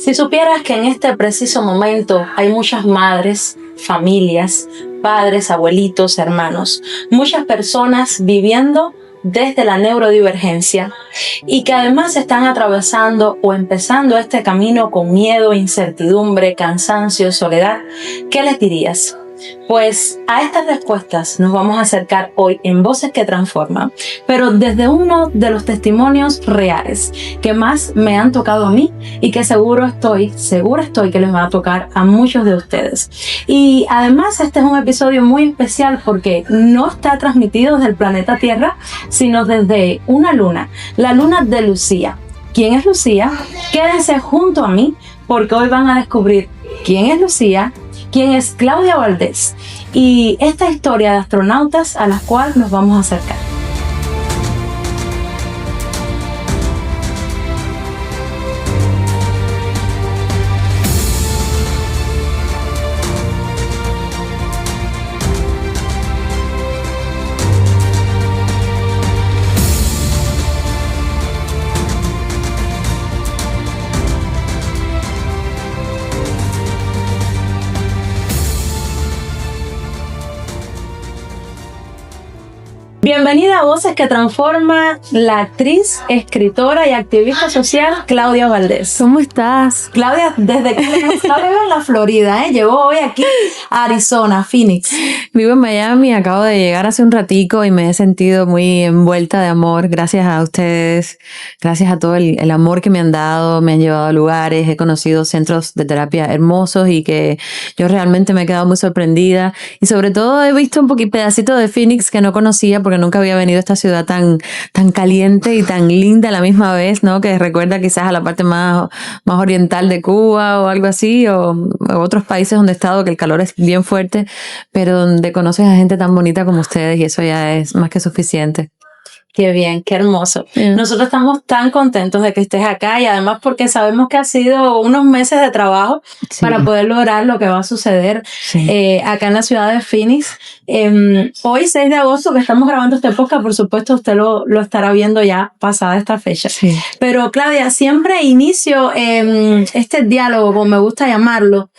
Si supieras que en este preciso momento hay muchas madres, familias, padres, abuelitos, hermanos, muchas personas viviendo desde la neurodivergencia y que además están atravesando o empezando este camino con miedo, incertidumbre, cansancio, soledad, ¿qué les dirías? Pues a estas respuestas nos vamos a acercar hoy en Voces que Transforman, pero desde uno de los testimonios reales que más me han tocado a mí y que segura estoy que les va a tocar a muchos de ustedes. Y además este es un episodio muy especial porque no está transmitido desde el planeta Tierra, sino desde una luna, la luna de Lucía. ¿Quién es Lucía? Quédense junto a mí porque hoy van a descubrir quién es Lucía, quién es Claudia Valdés y esta historia de astronautas a las cuales nos vamos a acercar. Bienvenida a Voces que Transforma, la actriz, escritora y activista social Claudia Valdés. ¿Cómo estás? Claudia, desde que Claudia vive en la Florida, llegó hoy aquí a Arizona, Phoenix. Vivo en Miami, acabo de llegar hace un ratico y me he sentido muy envuelta de amor. Gracias a ustedes, gracias a todo el amor que me han dado, me han llevado a lugares, he conocido centros de terapia hermosos y que yo realmente me he quedado muy sorprendida. Y sobre todo he visto un pedacito de Phoenix que no conocía porque nunca había venido a esta ciudad tan caliente y tan linda a la misma vez, ¿no? Que recuerda quizás a la parte más oriental de Cuba o algo así, o otros países donde he estado que el calor es bien fuerte, pero donde conoces a gente tan bonita como ustedes y eso ya es más que suficiente. Qué bien, qué hermoso. Nosotros estamos tan contentos de que estés acá y además porque sabemos que ha sido unos meses de trabajo para poder lograr lo que va a suceder acá en la ciudad de Phoenix. Hoy, 6 de agosto, que estamos grabando este podcast, por supuesto usted lo estará viendo ya pasada esta fecha. Sí. Pero Claudia, siempre inicio este diálogo, como me gusta llamarlo,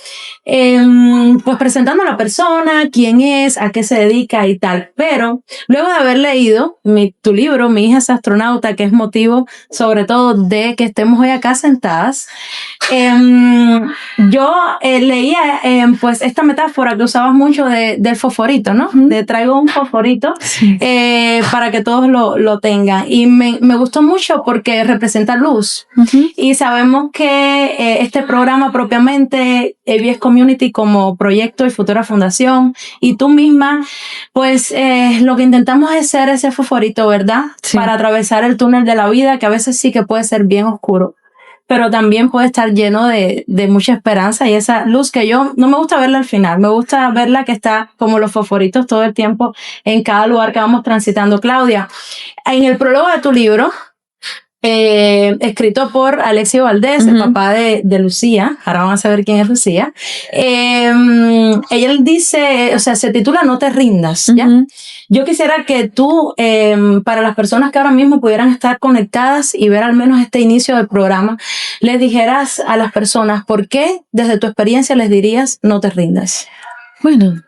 pues presentando a la persona, quién es, a qué se dedica y tal. Pero luego de haber leído tu libro, Mi hija es astronauta, que es motivo sobre todo de que estemos hoy acá sentadas, yo leía pues esta metáfora que usabas mucho del fosforito, ¿no? De traigo un fosforito para que todos lo tengan. Y me gustó mucho porque representa luz. Y sabemos que este programa propiamente, ABS Community como proyecto y futura fundación, y tú misma, pues lo que intentamos es ser ese fosforito, ¿verdad? Sí. Para atravesar el túnel de la vida, que a veces sí que puede ser bien oscuro, pero también puede estar lleno de mucha esperanza y esa luz que yo no me gusta verla al final, me gusta verla que está como los fosforitos todo el tiempo en cada lugar que vamos transitando. Claudia, en el prólogo de tu libro, escrito por Alexio Valdés, el papá de Lucía, ahora van a saber quién es Lucía, ella dice, o sea, se titula No te rindas, ¿ya? Yo quisiera que tú, para las personas que ahora mismo pudieran estar conectadas y ver al menos este inicio del programa, les dijeras a las personas por qué desde tu experiencia les dirías no te rindas. Bueno,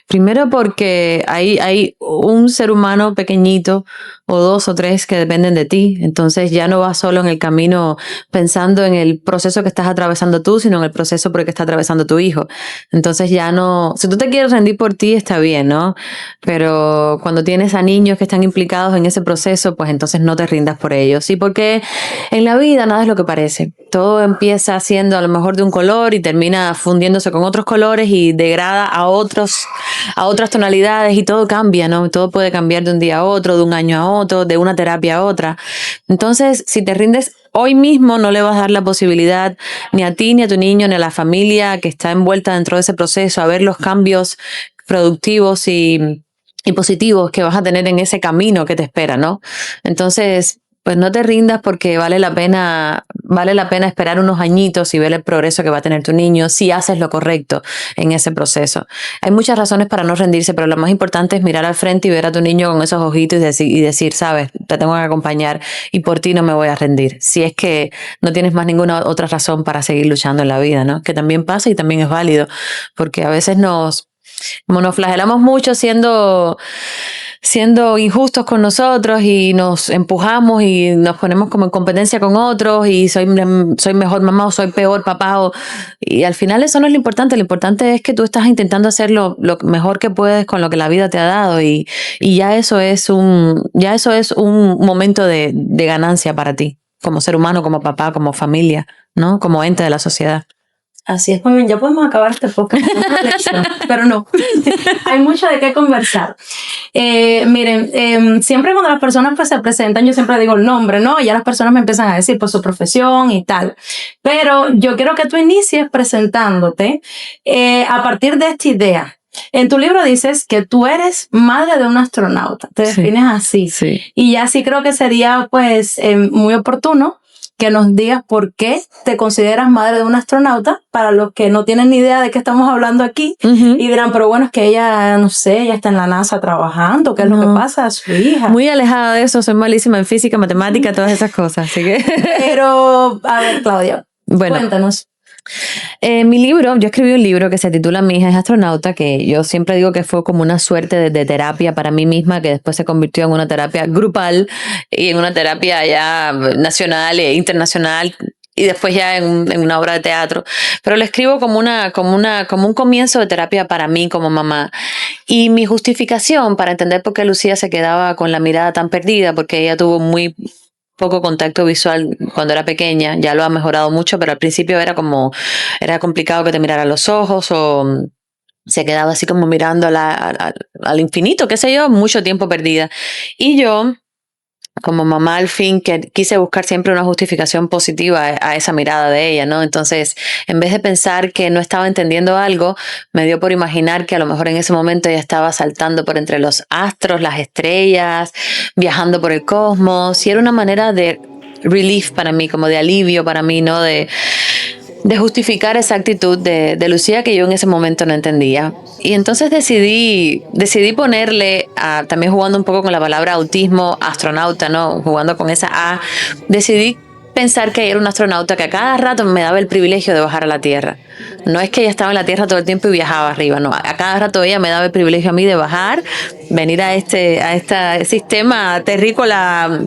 primero porque hay un ser humano pequeñito o 2 o 3 que dependen de ti, entonces ya no vas solo en el camino pensando en el proceso que estás atravesando tú, sino en el proceso por el que está atravesando tu hijo. Entonces ya no, si tú te quieres rendir por ti está bien, ¿no? Pero cuando tienes a niños que están implicados en ese proceso, pues entonces no te rindas por ellos. Sí, porque en la vida nada es lo que parece. Todo empieza siendo a lo mejor de un color y termina fundiéndose con otros colores y degrada a otras tonalidades y todo cambia, ¿no? Todo puede cambiar de un día a otro, de un año a otro, de una terapia a otra. Entonces, si te rindes hoy mismo, no le vas a dar la posibilidad ni a ti, ni a tu niño, ni a la familia que está envuelta dentro de ese proceso a ver los cambios productivos y positivos que vas a tener en ese camino que te espera, ¿no? Entonces, pues no te rindas porque vale la pena esperar unos añitos y ver el progreso que va a tener tu niño si haces lo correcto en ese proceso. Hay muchas razones para no rendirse, pero lo más importante es mirar al frente y ver a tu niño con esos ojitos y decir, sabes, te tengo que acompañar y por ti no me voy a rendir. Si es que no tienes más ninguna otra razón para seguir luchando en la vida, ¿no? Que también pasa y también es válido, porque a veces como nos flagelamos mucho siendo injustos con nosotros y nos empujamos y nos ponemos como en competencia con otros y soy mejor mamá o soy peor papá y al final eso no es lo importante es que tú estás intentando hacer lo mejor que puedes con lo que la vida te ha dado y ya eso es un momento de ganancia para ti como ser humano, como papá, como familia, ¿no? Como ente de la sociedad. Así es, muy bien, ya podemos acabar este podcast con una lección, pero no, hay mucho de qué conversar. Miren, siempre cuando las personas pues se presentan, yo siempre digo el nombre, ¿no? Y ya las personas me empiezan a decir por su profesión y tal. Pero yo quiero que tú inicies presentándote a partir de esta idea. En tu libro dices que tú eres madre de un astronauta, te defines así. Sí. Y ya sí creo que sería pues muy oportuno que nos digas por qué te consideras madre de un astronauta, para los que no tienen ni idea de qué estamos hablando aquí, y dirán, pero bueno, es que ella, no sé, ella está en la NASA trabajando, ¿qué es lo que pasa a su hija? Muy alejada de eso, soy malísima en física, matemática, todas esas cosas, así que... Pero, a ver, Claudia, cuéntanos. Mi libro, yo escribí un libro que se titula Mi hija es astronauta, que yo siempre digo que fue como una suerte de terapia para mí misma, que después se convirtió en una terapia grupal y en una terapia ya nacional e internacional y después ya en una obra de teatro. Pero lo escribo como un comienzo de terapia para mí como mamá. Y mi justificación para entender por qué Lucía se quedaba con la mirada tan perdida, porque ella tuvo muy poco contacto visual cuando era pequeña, ya lo ha mejorado mucho, pero al principio era complicado que te mirara a los ojos o se quedaba así como mirando al infinito, qué sé yo, mucho tiempo perdida. Y yo, como mamá al fin, que quise buscar siempre una justificación positiva a esa mirada de ella, ¿no? Entonces, en vez de pensar que no estaba entendiendo algo, me dio por imaginar que a lo mejor en ese momento ella estaba saltando por entre los astros, las estrellas, viajando por el cosmos, y era una manera de relief para mí, como de alivio para mí, ¿no? De justificar esa actitud de Lucía que yo en ese momento no entendía. Y entonces decidí ponerle, también jugando un poco con la palabra autismo, astronauta, ¿no? Jugando con esa A, decidí pensar que era un astronauta que a cada rato me daba el privilegio de bajar a la Tierra. No es que ella estaba en la Tierra todo el tiempo y viajaba arriba, no. A cada rato ella me daba el privilegio a mí de bajar, venir a este sistema terrícola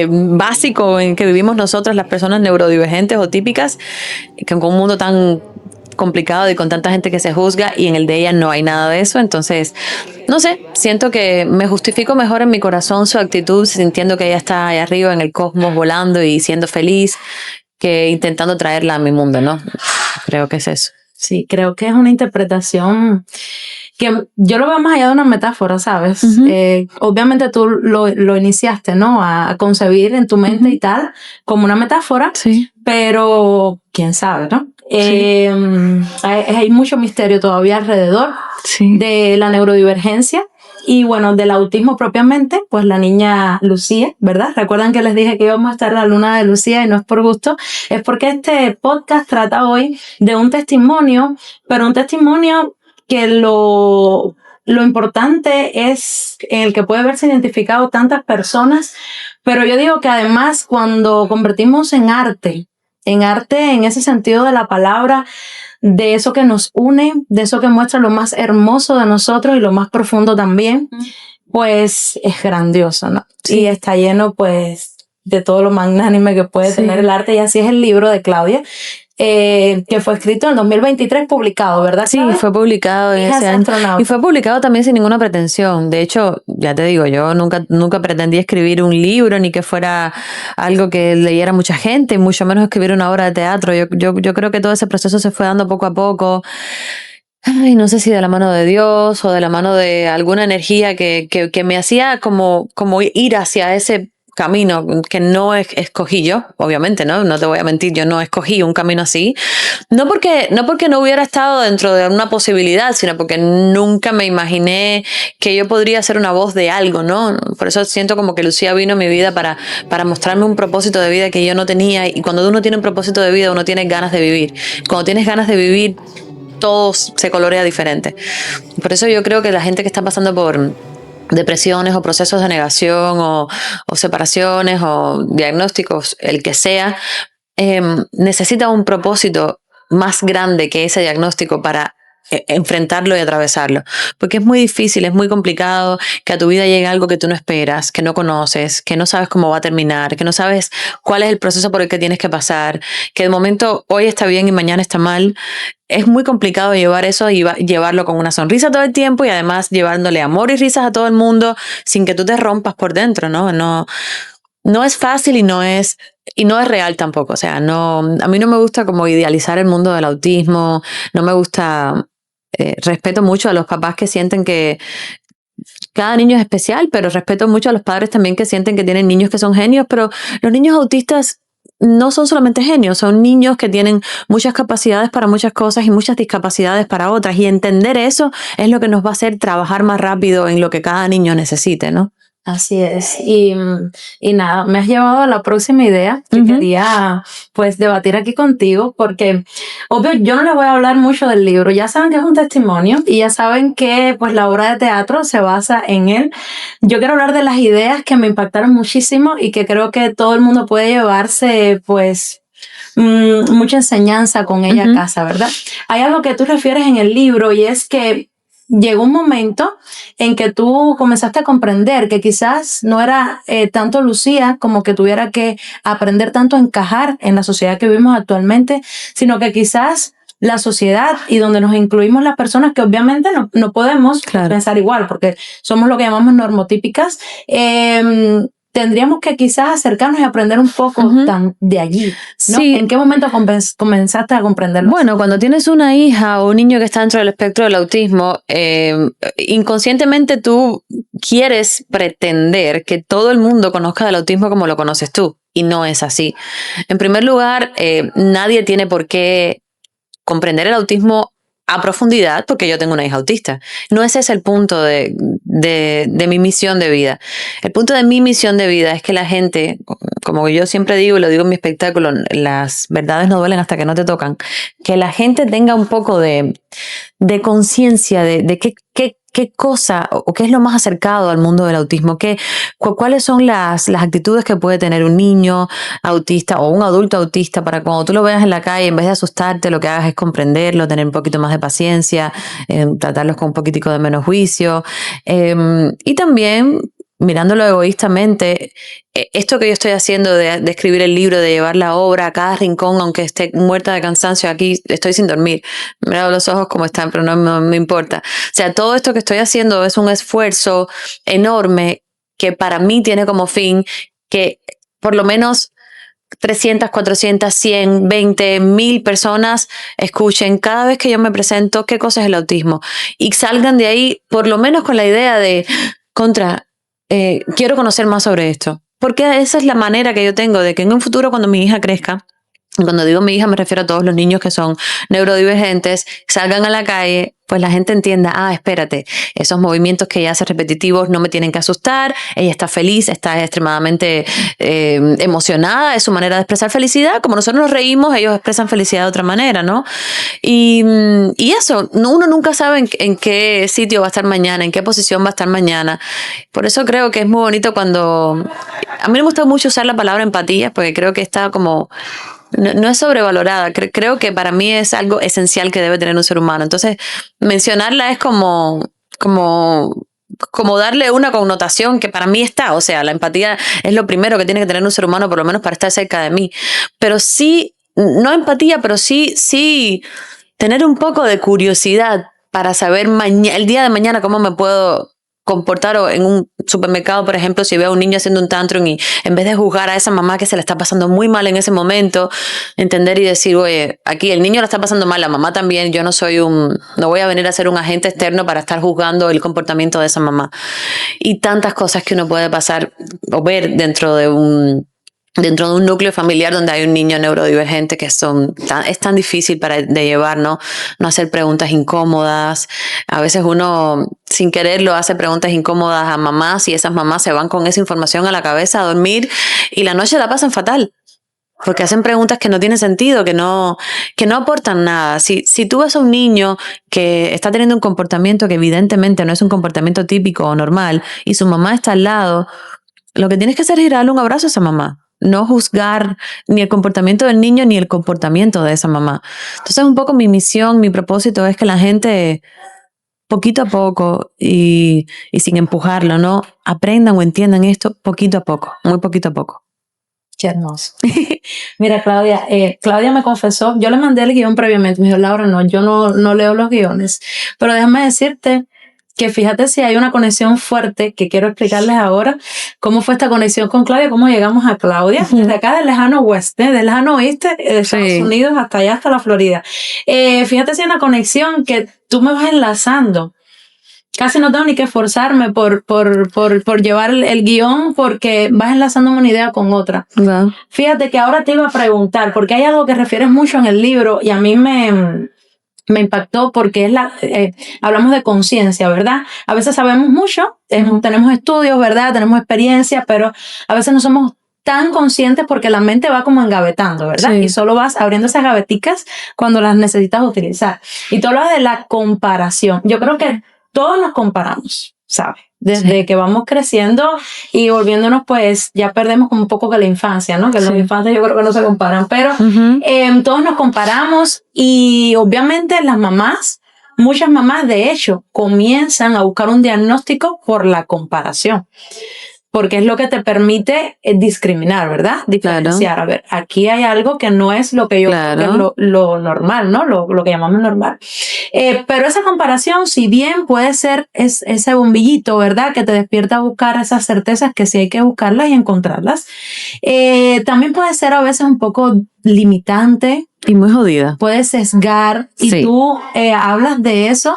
básico en que vivimos nosotras, las personas neurodivergentes o típicas, que con un mundo tan complicado y con tanta gente que se juzga, y en el de ella no hay nada de eso. Entonces, no sé, siento que me justifico mejor en mi corazón su actitud, sintiendo que ella está ahí arriba en el cosmos volando y siendo feliz, que intentando traerla a mi mundo, ¿no? Creo que es eso. Sí, creo que es una interpretación que yo lo veo más allá de una metáfora, ¿sabes? Obviamente tú lo iniciaste, ¿no? A concebir en tu mente y tal, como una metáfora, sí. Pero quién sabe, ¿no? Sí. Hay mucho misterio todavía alrededor de la neurodivergencia y bueno, del autismo propiamente, pues la niña Lucía, ¿verdad? Recuerdan que les dije que íbamos a estar en la luna de Lucía y no es por gusto, es porque este podcast trata hoy de un testimonio, pero un testimonio que lo importante es en el que puede verse identificado tantas personas, pero yo digo que además cuando convertimos en arte en ese sentido de la palabra, de eso que nos une, de eso que muestra lo más hermoso de nosotros y lo más profundo también, pues es grandioso, ¿no? Sí. Y está lleno pues de todo lo magnánime que puede tener el arte, y así es el libro de Claudia, que fue escrito en el 2023, publicado, ¿verdad? Sí, fue publicado en ese año. Y fue publicado también sin ninguna pretensión. De hecho, ya te digo, yo nunca pretendí escribir un libro ni que fuera algo que leyera mucha gente, y mucho menos escribir una obra de teatro. Yo creo que todo ese proceso se fue dando poco a poco. Ay, no sé si de la mano de Dios o de la mano de alguna energía que me hacía como ir hacia ese camino que no escogí yo, obviamente, ¿no? No te voy a mentir, yo no escogí un camino así. No porque no hubiera estado dentro de una posibilidad, sino porque nunca me imaginé que yo podría ser una voz de algo, ¿no? Por eso siento como que Lucía vino a mi vida para mostrarme un propósito de vida que yo no tenía. Y cuando uno tiene un propósito de vida, uno tiene ganas de vivir. Cuando tienes ganas de vivir, todo se colorea diferente. Por eso yo creo que la gente que está pasando por depresiones o procesos de negación o separaciones o diagnósticos, el que sea, necesita un propósito más grande que ese diagnóstico para enfrentarlo y atravesarlo, porque es muy difícil, es muy complicado que a tu vida llegue algo que tú no esperas, que no conoces, que no sabes cómo va a terminar, que no sabes cuál es el proceso por el que tienes que pasar, que de momento hoy está bien y mañana está mal. Es muy complicado llevar eso y llevarlo con una sonrisa todo el tiempo y además llevándole amor y risas a todo el mundo sin que tú te rompas por dentro, ¿no? No es fácil y no es real tampoco. O sea, no, a mí no me gusta como idealizar el mundo del autismo, no me gusta. Respeto mucho a los papás que sienten que cada niño es especial, pero respeto mucho a los padres también que sienten que tienen niños que son genios, pero los niños autistas no son solamente genios, son niños que tienen muchas capacidades para muchas cosas y muchas discapacidades para otras, y entender eso es lo que nos va a hacer trabajar más rápido en lo que cada niño necesite, ¿no? Así es. Y nada, me has llevado a la próxima idea que quería pues debatir aquí contigo, porque obvio yo no les voy a hablar mucho del libro. Ya saben que es un testimonio y ya saben que pues la obra de teatro se basa en él. Yo quiero hablar de las ideas que me impactaron muchísimo y que creo que todo el mundo puede llevarse pues mucha enseñanza con ella a casa, ¿verdad? Hay algo que tú refieres en el libro y es que llegó un momento en que tú comenzaste a comprender que quizás no era tanto Lucía como que tuviera que aprender tanto a encajar en la sociedad que vivimos actualmente, sino que quizás la sociedad y donde nos incluimos las personas que obviamente no podemos pensar igual porque somos lo que llamamos normotípicas, tendríamos que quizás acercarnos y aprender un poco de allí, ¿no? Sí. ¿En qué momento comenzaste a comprenderlo? Bueno, cuando tienes una hija o un niño que está dentro del espectro del autismo, inconscientemente tú quieres pretender que todo el mundo conozca del autismo como lo conoces tú, y no es así. En primer lugar, nadie tiene por qué comprender el autismo a profundidad porque yo tengo una hija autista. No ese es el punto de mi misión de vida. El punto de mi misión de vida es que la gente, como yo siempre digo y lo digo en mi espectáculo, las verdades no duelen hasta que no te tocan, que la gente tenga un poco de conciencia de qué cosa o qué es lo más acercado al mundo del autismo, cuáles son las actitudes que puede tener un niño autista o un adulto autista para cuando tú lo veas en la calle, en vez de asustarte, lo que hagas es comprenderlo, tener un poquito más de paciencia, tratarlos con un poquitico de menos juicio, y también mirándolo egoístamente, esto que yo estoy haciendo de escribir el libro, de llevar la obra a cada rincón, aunque esté muerta de cansancio, aquí estoy sin dormir, me lavo los ojos como están, pero no me importa. O sea, todo esto que estoy haciendo es un esfuerzo enorme que para mí tiene como fin que por lo menos 300, 400, 100, 20, 1000 personas escuchen cada vez que yo me presento qué cosa es el autismo y salgan de ahí por lo menos con la idea de quiero conocer más sobre esto, porque esa es la manera que yo tengo de que en un futuro cuando mi hija crezca, cuando digo mi hija me refiero a todos los niños que son neurodivergentes, salgan a la calle, pues la gente entienda, espérate, esos movimientos que ella hace repetitivos no me tienen que asustar, ella está feliz, está extremadamente emocionada, es su manera de expresar felicidad, como nosotros nos reímos, ellos expresan felicidad de otra manera, ¿no? Y eso, uno nunca sabe en qué sitio va a estar mañana, en qué posición va a estar mañana. Por eso creo que es muy bonito cuando... A mí me gusta mucho usar la palabra empatía, porque creo que está como... No es sobrevalorada, creo que para mí es algo esencial que debe tener un ser humano. Entonces, mencionarla es como darle una connotación que para mí está. O sea, la empatía es lo primero que tiene que tener un ser humano, por lo menos para estar cerca de mí. Pero sí, no empatía, pero sí tener un poco de curiosidad para saber el día de mañana cómo me puedo comportar, o en un supermercado, por ejemplo, si veo a un niño haciendo un tantrum y en vez de juzgar a esa mamá que se le está pasando muy mal en ese momento, entender y decir, oye, aquí el niño la está pasando mal, la mamá también, yo no voy a venir a ser un agente externo para estar juzgando el comportamiento de esa mamá. Y tantas cosas que uno puede pasar o ver dentro de un núcleo familiar donde hay un niño neurodivergente, que es tan difícil de llevar, ¿no? No hacer preguntas incómodas. A veces uno, sin quererlo, hace preguntas incómodas a mamás y esas mamás se van con esa información a la cabeza a dormir y la noche la pasan fatal. Porque hacen preguntas que no tienen sentido, que no aportan nada. Si tú ves a un niño que está teniendo un comportamiento que evidentemente no es un comportamiento típico o normal y su mamá está al lado, lo que tienes que hacer es ir a darle un abrazo a esa mamá. No juzgar ni el comportamiento del niño ni el comportamiento de esa mamá. Entonces, un poco mi misión, mi propósito es que la gente, poquito a poco y sin empujarlo, ¿no? Aprendan o entiendan esto poquito a poco, muy poquito a poco. Qué hermoso. Mira, Claudia me confesó, yo le mandé el guión previamente, me dijo, Laura, no, yo no leo los guiones, pero déjame decirte que fíjate si hay una conexión fuerte que quiero explicarles ahora cómo fue esta conexión con Claudia, cómo llegamos a Claudia, desde acá del lejano oeste, del lejano oeste de Estados Unidos hasta allá, hasta la Florida. Fíjate si hay una conexión que tú me vas enlazando. Casi no tengo ni que esforzarme por llevar el guión, porque vas enlazando una idea con otra. Wow. Fíjate que ahora te iba a preguntar, porque hay algo que refieres mucho en el libro y a mí me impactó, porque hablamos de conciencia, ¿verdad? A veces sabemos mucho, tenemos estudios, ¿verdad? Tenemos experiencia, pero a veces no somos tan conscientes porque la mente va como engavetando, ¿verdad? Sí. Y solo vas abriendo esas gaveticas cuando las necesitas utilizar. Y tú hablas de la comparación. Yo creo que todos nos comparamos, ¿sabes? Desde que vamos creciendo y volviéndonos, pues ya perdemos como un poco que la infancia, ¿no? Que los infantes yo creo que no se comparan, pero todos nos comparamos y obviamente las mamás, muchas mamás de hecho comienzan a buscar un diagnóstico por la comparación. Porque es lo que te permite discriminar, ¿verdad? Diferenciar. Claro. A ver, aquí hay algo que no es lo que yo creo que es lo normal, ¿no? Lo que llamamos normal. Pero esa comparación, si bien puede ser ese bombillito, ¿verdad? Que te despierta a buscar esas certezas que sí hay que buscarlas y encontrarlas. También puede ser a veces un poco limitante. Y muy jodida. Puede sesgar. Y tú hablas de eso.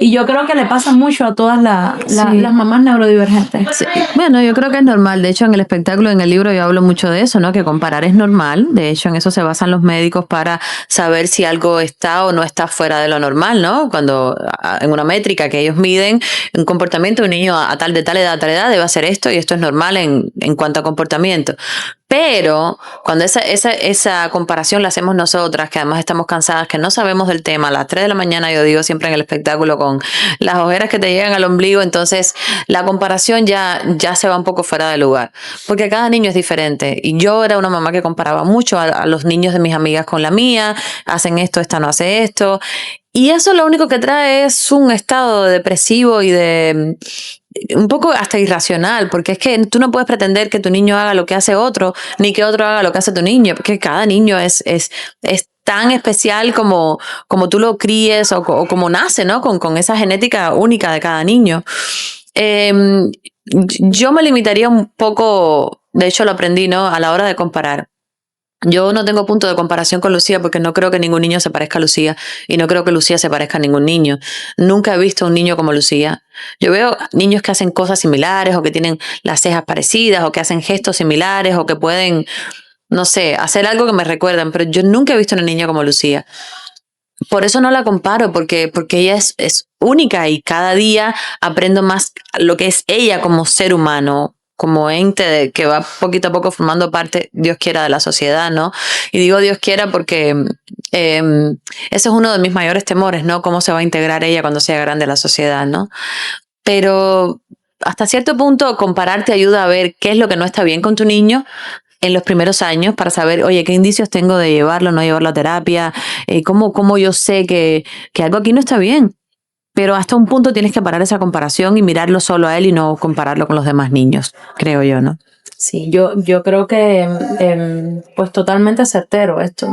Y yo creo que le pasa mucho a todas las mamás neurodivergentes. Sí. Bueno, yo creo que es normal. De hecho, en el espectáculo, en el libro, yo hablo mucho de eso, ¿no? Que comparar es normal. De hecho, en eso se basan los médicos para saber si algo está o no está fuera de lo normal, ¿no? Cuando en una métrica que ellos miden un comportamiento de un niño de tal edad debe hacer esto y esto es normal en cuanto a comportamiento. Pero cuando esa comparación la hacemos nosotras, que además estamos cansadas, que no sabemos del tema, a las 3 de la mañana, yo digo siempre en el espectáculo, con las ojeras que te llegan al ombligo, entonces la comparación ya se va un poco fuera de lugar, porque cada niño es diferente. Y yo era una mamá que comparaba mucho a los niños de mis amigas con la mía, hacen esto, esta no hace esto. Y eso lo único que trae es un estado depresivo y de un poco hasta irracional, porque es que tú no puedes pretender que tu niño haga lo que hace otro, ni que otro haga lo que hace tu niño, porque cada niño es tan especial como tú lo críes o como nace, ¿no? Con esa genética única de cada niño. Yo me limitaría un poco, de hecho lo aprendí, ¿no? A la hora de comparar. Yo no tengo punto de comparación con Lucía porque no creo que ningún niño se parezca a Lucía y no creo que Lucía se parezca a ningún niño. Nunca he visto un niño como Lucía. Yo veo niños que hacen cosas similares o que tienen las cejas parecidas o que hacen gestos similares o que pueden, no sé, hacer algo que me recuerdan, pero yo nunca he visto una niña como Lucía. Por eso no la comparo, porque ella es única y cada día aprendo más lo que es ella como ser humano, como ente que va poquito a poco formando parte, Dios quiera, de la sociedad, ¿no? Y digo Dios quiera porque ese es uno de mis mayores temores, ¿no? Cómo se va a integrar ella cuando sea grande a la sociedad, ¿no? Pero hasta cierto punto comparar te ayuda a ver qué es lo que no está bien con tu niño en los primeros años para saber, oye, qué indicios tengo de llevarlo, no llevarlo a terapia, cómo yo sé que algo aquí no está bien. Pero hasta un punto tienes que parar esa comparación y mirarlo solo a él y no compararlo con los demás niños, creo yo, ¿no? Sí, yo creo que pues totalmente certero esto.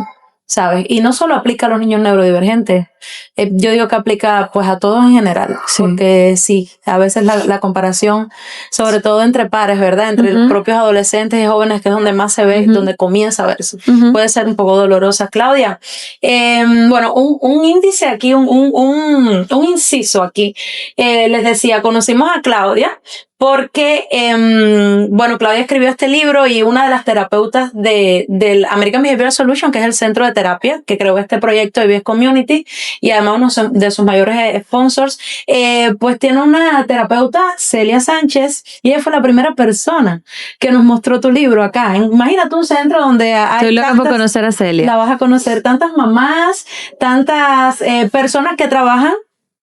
¿sabes? Y no solo aplica a los niños neurodivergentes, yo digo que aplica pues a todos en general, Sí. porque sí, a veces la comparación, sobre todo entre pares, ¿verdad? Entre los propios adolescentes y jóvenes, que es donde más se ve, donde comienza a verse, puede ser un poco dolorosa. Claudia, bueno, un índice aquí, un inciso aquí. Les decía, conocimos a Claudia porque, bueno, Claudia escribió este libro y una de las terapeutas del American Behavioral Solution, que es el centro de terapia que creó este proyecto de IBS Community, y además uno de sus mayores sponsors, pues tiene una terapeuta, Celia Sánchez, y ella fue la primera persona que nos mostró tu libro acá. Imagínate un centro donde hay Estoy loca por conocer a Celia. La vas a conocer, tantas mamás, tantas personas que trabajan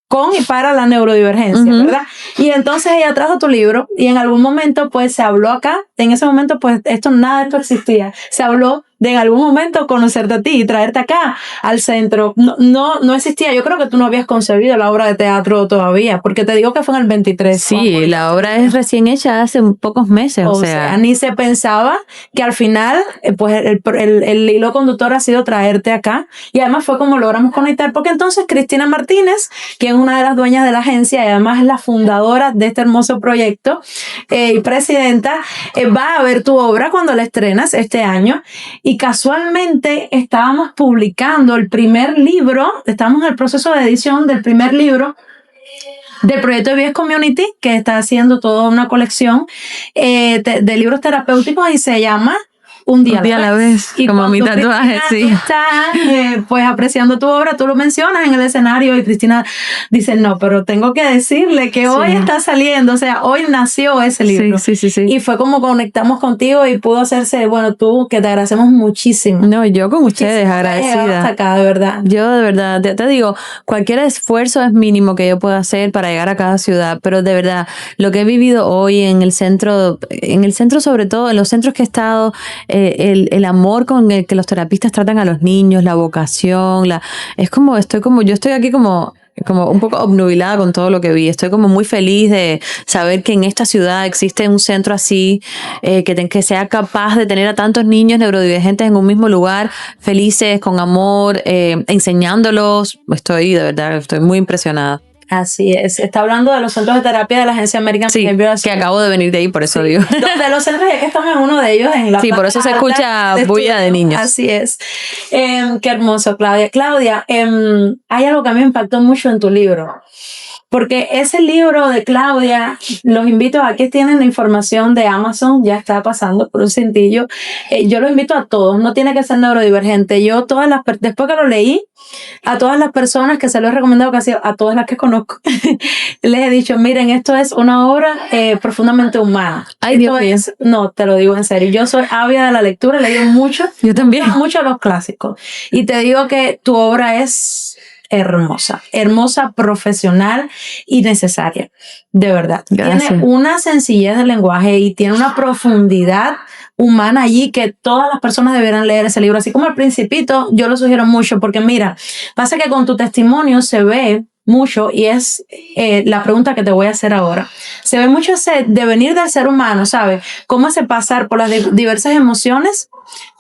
con y para la neurodivergencia, ¿verdad? Y entonces ella trajo tu libro y en algún momento pues se habló acá, en ese momento pues nada de esto existía, se habló de en algún momento conocerte a ti y traerte acá al centro. No existía, yo creo que tú no habías concebido la obra de teatro todavía, porque te digo que fue en el 23. Sí, la obra es recién hecha hace pocos meses, o sea, ni se pensaba que al final, pues el hilo conductor ha sido traerte acá, y además fue como logramos conectar, porque entonces Cristina Martínez, quien es una de las dueñas de la agencia y además es la fundadora de este hermoso proyecto y presidenta, va a ver tu obra cuando la estrenas este año, y casualmente estábamos publicando el primer libro, estamos en el proceso de edición del primer libro del proyecto de IBS Community, que está haciendo toda una colección de libros terapéuticos y se llama Un día a la vez. Y como mi tatuaje, sí. Está pues apreciando tu obra, tú lo mencionas en el escenario y Cristina dice, no, pero tengo que decirle que hoy está saliendo, o sea, hoy nació ese libro. Sí. Y fue como conectamos contigo y pudo hacerse, bueno, tú, que te agradecemos muchísimo. No, yo con ustedes, agradecida. Hasta acá, de verdad. Yo de verdad, te digo, cualquier esfuerzo es mínimo que yo pueda hacer para llegar a cada ciudad, pero de verdad, lo que he vivido hoy en el centro sobre todo, en los centros que he estado, el amor con el que los terapistas tratan a los niños, la vocación, yo estoy aquí como un poco obnubilada con todo lo que vi. Estoy como muy feliz de saber que en esta ciudad existe un centro así, que sea capaz de tener a tantos niños neurodivergentes en un mismo lugar, felices, con amor, enseñándolos. De verdad, estoy muy impresionada. Así es. Está hablando de los centros de terapia de la agencia American Behavioral Solution. Que acabo de venir de ahí, por eso digo. De los centros, es que estamos en uno de ellos. En la por eso se escucha bulla de niños. Así es. Qué hermoso, Claudia. Claudia, hay algo que a mí me impactó mucho en tu libro. Porque ese libro de Claudia, los invito, aquí tienen la información de Amazon, ya está pasando por un cintillo. Yo los invito a todos, no tiene que ser neurodivergente. Después que lo leí, a todas las personas que se lo he recomendado, casi a todas las que conozco, les he dicho, miren, esto es una obra profundamente humana. Ay, Dios mío. No, te lo digo en serio. Yo soy ávida de la lectura, he leído mucho. Yo también. Mucho los clásicos. Y te digo que tu obra es hermosa, profesional y necesaria, de verdad. Gracias. Tiene una sencillez del lenguaje y tiene una profundidad humana allí que todas las personas deberán leer ese libro. Así como El Principito, yo lo sugiero mucho porque mira, pasa que con tu testimonio se ve mucho, y es la pregunta que te voy a hacer ahora. Se ve mucho ese devenir del ser humano, ¿sabes? Cómo hace pasar por las diversas emociones,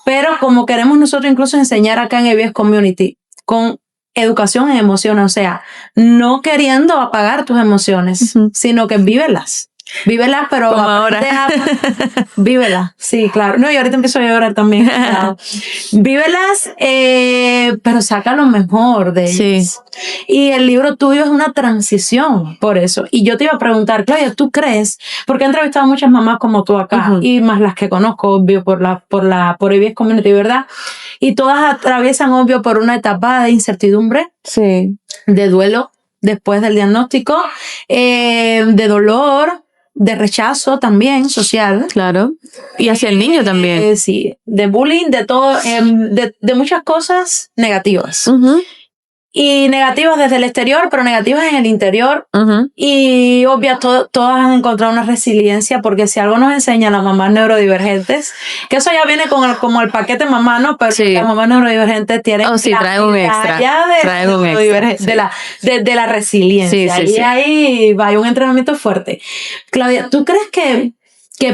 pero como queremos nosotros incluso enseñar acá en IBS Community, con educación en emociones, o sea, no queriendo apagar tus emociones, sino que vívelas, pero como ahora. Vívelas, sí, claro. No, y ahorita empiezo a llorar también. Claro. Vívelas, pero saca lo mejor de ellas. Y el libro tuyo es una transición por eso. Y yo te iba a preguntar, Claudia, ¿tú crees? Porque he entrevistado a muchas mamás como tú acá, y más las que conozco, obvio, por IBS Community, ¿verdad? Y todas atraviesan, obvio, por una etapa de incertidumbre, de duelo después del diagnóstico, de dolor, de rechazo también social. Claro. Y hacia el niño también. Sí, de bullying, de todo, de muchas cosas negativas. Y negativas desde el exterior, pero negativas en el interior. Y obvio, todas han encontrado una resiliencia, porque si algo nos enseña a las mamás neurodivergentes, que eso ya viene como el paquete mamá, ¿no? Pero las mamás neurodivergentes tienen traen un extra. De la resiliencia. Ahí va, hay un entrenamiento fuerte. Claudia, ¿tú crees que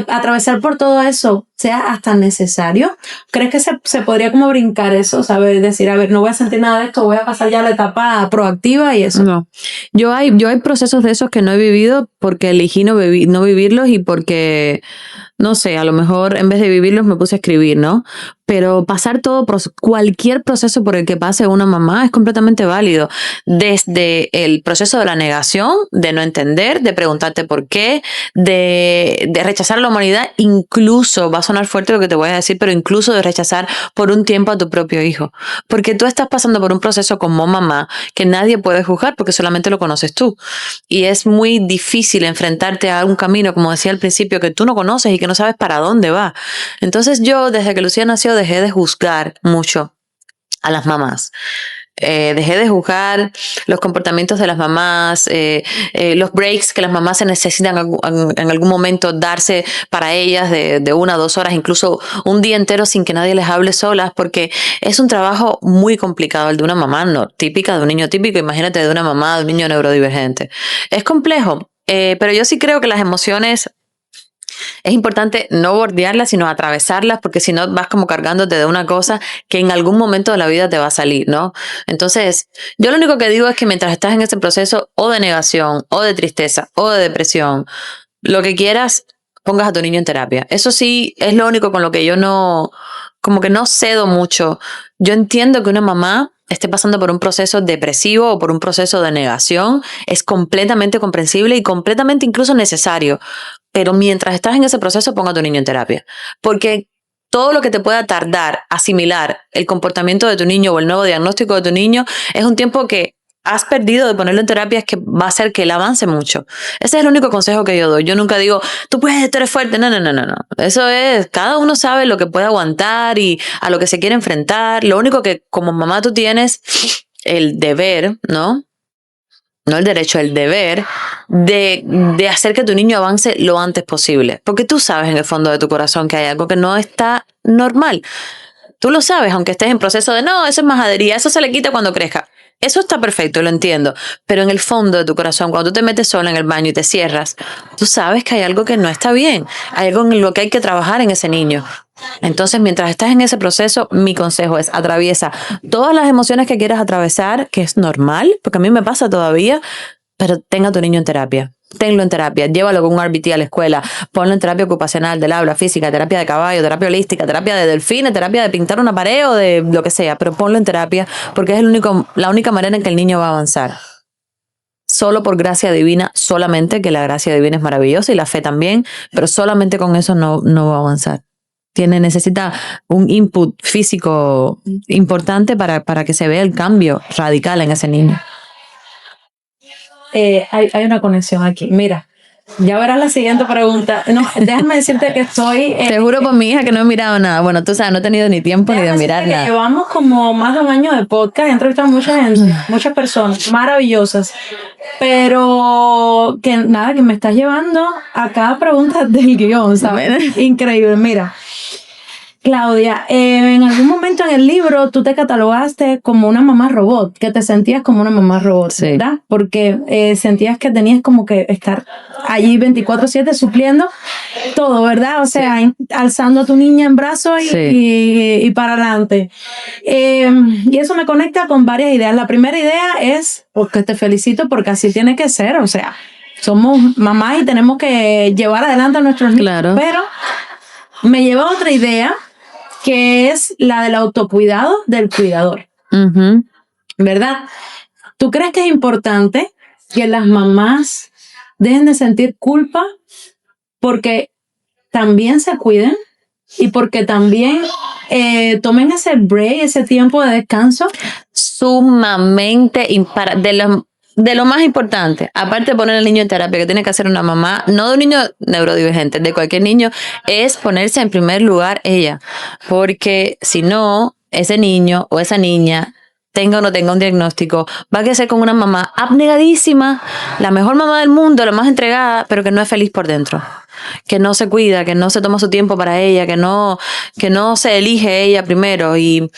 atravesar por todo eso sea hasta necesario? ¿Crees que se podría como brincar eso? ¿Sabes? Decir, a ver, no voy a sentir nada de esto, voy a pasar ya a la etapa proactiva y eso. No. Yo hay procesos de esos que no he vivido porque elegí no vivirlos y porque, no sé, a lo mejor en vez de vivirlos me puse a escribir, ¿no? Pero pasar cualquier proceso por el que pase una mamá es completamente válido. Desde el proceso de la negación, de no entender, de preguntarte por qué, de rechazar a la humanidad, incluso, va a sonar fuerte lo que te voy a decir, pero incluso de rechazar por un tiempo a tu propio hijo. Porque tú estás pasando por un proceso como mamá que nadie puede juzgar porque solamente lo conoces tú. Y es muy difícil enfrentarte a un camino, como decía al principio, que tú no conoces y que no sabes para dónde va. Entonces yo, desde que Lucía nació, dejé de juzgar mucho a las mamás. Dejé de juzgar los comportamientos de las mamás, los breaks que las mamás se necesitan en algún momento darse para ellas de 1 a 2 horas, incluso un día entero sin que nadie les hable solas, porque es un trabajo muy complicado el de una mamá no típica, de un niño típico. Imagínate de una mamá, de un niño neurodivergente. Es complejo, pero yo sí creo que las emociones es importante no bordearlas, sino atravesarlas, porque si no vas como cargándote de una cosa que en algún momento de la vida te va a salir, ¿no? Entonces, yo lo único que digo es que mientras estás en ese proceso o de negación, o de tristeza, o de depresión, lo que quieras, pongas a tu niño en terapia. Eso sí, es lo único con lo que yo no, como que no cedo mucho. Yo entiendo que una mamá esté pasando por un proceso depresivo o por un proceso de negación, es completamente comprensible y completamente incluso necesario. Pero mientras estás en ese proceso, ponga a tu niño en terapia. Porque todo lo que te pueda tardar asimilar el comportamiento de tu niño o el nuevo diagnóstico de tu niño es un tiempo que has perdido de ponerlo en terapia, es que va a hacer que él avance mucho. Ese es el único consejo que yo doy. Yo nunca digo, tú puedes, tú eres fuerte. No. Eso es, cada uno sabe lo que puede aguantar y a lo que se quiere enfrentar. Lo único que como mamá tú tienes el deber, ¿no? No el derecho, el deber de hacer que tu niño avance lo antes posible. Porque tú sabes en el fondo de tu corazón que hay algo que no está normal. Tú lo sabes, aunque estés en proceso de no, eso es majadería, eso se le quita cuando crezca. Eso está perfecto, lo entiendo. Pero en el fondo de tu corazón, cuando tú te metes sola en el baño y te cierras, tú sabes que hay algo que no está bien. Hay algo en lo que hay que trabajar en ese niño. Entonces, mientras estás en ese proceso, mi consejo es atraviesa todas las emociones que quieras atravesar, que es normal, porque a mí me pasa todavía, pero tenga a tu niño en terapia. Tenlo en terapia, llévalo con un RBT a la escuela, ponlo en terapia ocupacional, del habla, física, terapia de caballo, terapia holística, terapia de delfines, terapia de pintar una pared o de lo que sea, pero ponlo en terapia porque es la única manera en que el niño va a avanzar. Solo por gracia divina, solamente, que la gracia divina es maravillosa y la fe también, pero solamente con eso no va a avanzar. Necesita un input físico importante para que se vea el cambio radical en ese niño. Hay una conexión aquí. Mira, ya verás la siguiente pregunta. No, déjame decirte que estoy... Te juro por mi hija que no he mirado nada. Bueno, tú sabes, no he tenido ni tiempo ni de mirar nada. Llevamos como más de 1 año de podcast, he entrevistado a mucha gente, muchas personas maravillosas, pero que nada, que me estás llevando a cada pregunta del guión, ¿sabes? Increíble. Mira, Claudia, en algún momento en el libro tú te catalogaste como una mamá robot, que te sentías como una mamá robot, sí, ¿verdad? Porque sentías que tenías como que estar allí 24/7 supliendo todo, ¿verdad? O sea, sí, alzando a tu niña en brazos y para adelante. Y eso me conecta con varias ideas. La primera idea es, porque te felicito porque así tiene que ser, o sea, somos mamás y tenemos que llevar adelante a nuestros niños, claro, pero me lleva a otra idea, que es la del autocuidado del cuidador. Uh-huh. ¿Verdad? ¿Tú crees que es importante que las mamás dejen de sentir culpa porque también se cuiden y porque también tomen ese break, ese tiempo de descanso? Sumamente de lo más importante, aparte de poner al niño en terapia, que tiene que hacer una mamá, no de un niño neurodivergente, de cualquier niño, es ponerse en primer lugar ella. Porque si no, ese niño o esa niña, tenga o no tenga un diagnóstico, va a crecer con una mamá abnegadísima, la mejor mamá del mundo, la más entregada, pero que no es feliz por dentro. Que no se cuida, que no se toma su tiempo para ella, que no se elige ella primero. Y